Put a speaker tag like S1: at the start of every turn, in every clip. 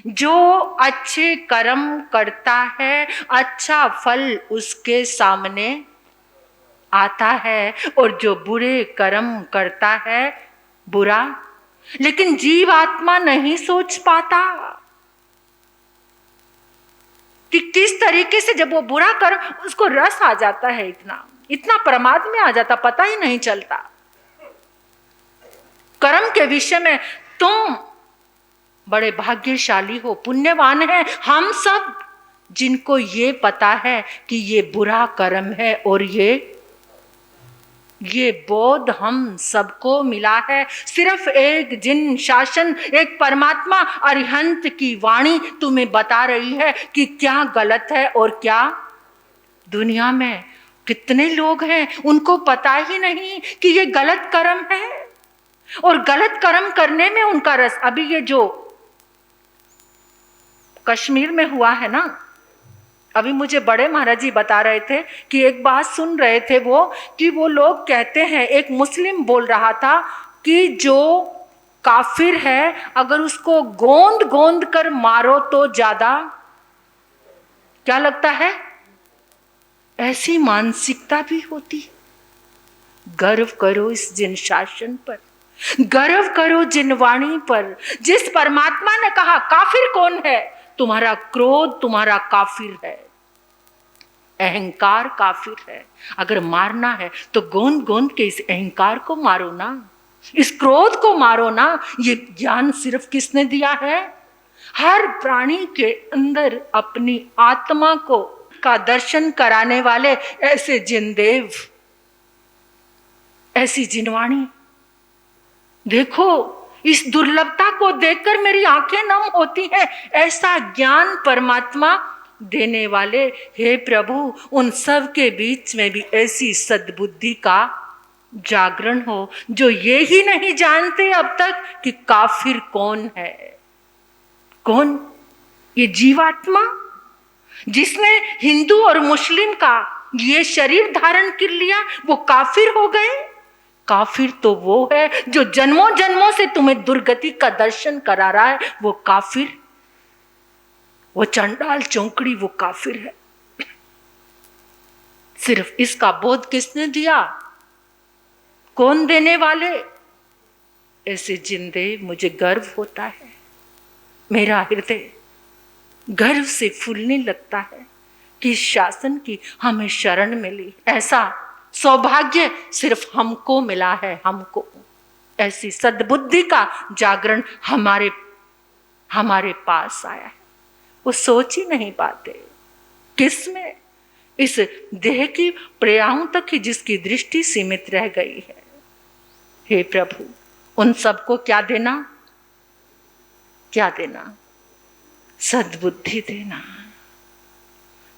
S1: जो अच्छे कर्म करता है अच्छा फल उसके सामने आता है, और जो बुरे कर्म करता है बुरा। लेकिन जीव आत्मा नहीं सोच पाता कि किस तरीके से जब वो बुरा कर्म, उसको रस आ जाता है, इतना इतना प्रमाद में आ जाता, पता ही नहीं चलता। कर्म के विषय में तुम बड़े भाग्यशाली हो, पुण्यवान है हम सब, जिनको ये पता है कि ये बुरा कर्म है, और ये बोध हम सबको मिला है। सिर्फ एक जिन शासन, एक परमात्मा अरिहंत की वाणी तुम्हें बता रही है कि क्या गलत है और क्या। दुनिया में कितने लोग हैं उनको पता ही नहीं कि ये गलत कर्म है, और गलत कर्म करने में उनका रस। अभी ये जो कश्मीर में हुआ है ना, अभी मुझे बड़े महाराज जी बता रहे थे कि एक बात सुन रहे थे वो, कि वो लोग कहते हैं, एक मुस्लिम बोल रहा था कि जो काफिर है अगर उसको गोंद गोंद कर मारो तो ज्यादा क्या लगता है। ऐसी मानसिकता भी होती है। गर्व करो इस जिन शासन पर, गर्व करो जिन वाणी पर, जिस परमात्मा ने कहा काफिर कौन है, तुम्हारा क्रोध तुम्हारा काफिर है, अहंकार काफिर है। अगर मारना है तो गोंद गोंद के इस अहंकार को मारो ना, इस क्रोध को मारो ना। ये ज्ञान सिर्फ किसने दिया है। हर प्राणी के अंदर अपनी आत्मा को का दर्शन कराने वाले ऐसे जिनदेव, ऐसी जिनवाणी। देखो इस दुर्लभता को देखकर मेरी आंखें नम होती हैं। ऐसा ज्ञान परमात्मा देने वाले, हे प्रभु उन सब के बीच में भी ऐसी सद्बुद्धि का जागरण हो, जो ये ही नहीं जानते अब तक कि काफिर कौन है। कौन? ये जीवात्मा जिसने हिंदू और मुस्लिम का ये शरीर धारण कर लिया, वो काफिर हो गए। काफिर तो वो है जो जन्मों जन्मों से तुम्हें दुर्गति का दर्शन करा रहा है, वो काफिर, वो चंडाल चौंकड़ी, वो काफिर है। सिर्फ इसका बोध किसने दिया? कौन देने वाले? ऐसे जिंदे मुझे गर्व होता है, मेरा हृदय गर्व से फूलने लगता है कि इस शासन की हमें शरण मिली। ऐसा सौभाग्य सिर्फ हमको मिला है, हमको। ऐसी सद्बुद्धि का जागरण हमारे पास आया है। वो सोच ही नहीं पाते किसमें, इस देह की प्रियाओं तक ही जिसकी दृष्टि सीमित रह गई है। हे प्रभु उन सबको क्या देना, क्या देना? सद्बुद्धि देना।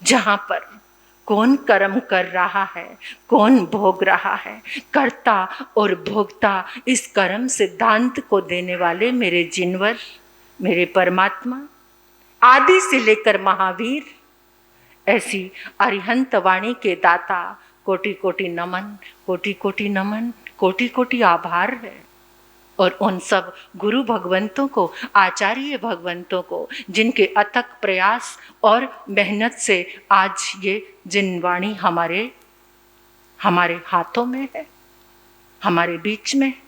S1: जहां पर कौन कर्म कर रहा है, कौन भोग रहा है, कर्ता और भोक्ता, इस कर्म सिद्धांत को देने वाले मेरे जिनवर, मेरे परमात्मा, आदि से लेकर महावीर, ऐसी अरिहंत वाणी के दाता, कोटि कोटि नमन, कोटि कोटि नमन, कोटि कोटि आभार है। और उन सब गुरु भगवंतों को, आचार्य भगवंतों को, जिनके अथक प्रयास और मेहनत से आज ये जिनवाणी हमारे हाथों में है, हमारे बीच में।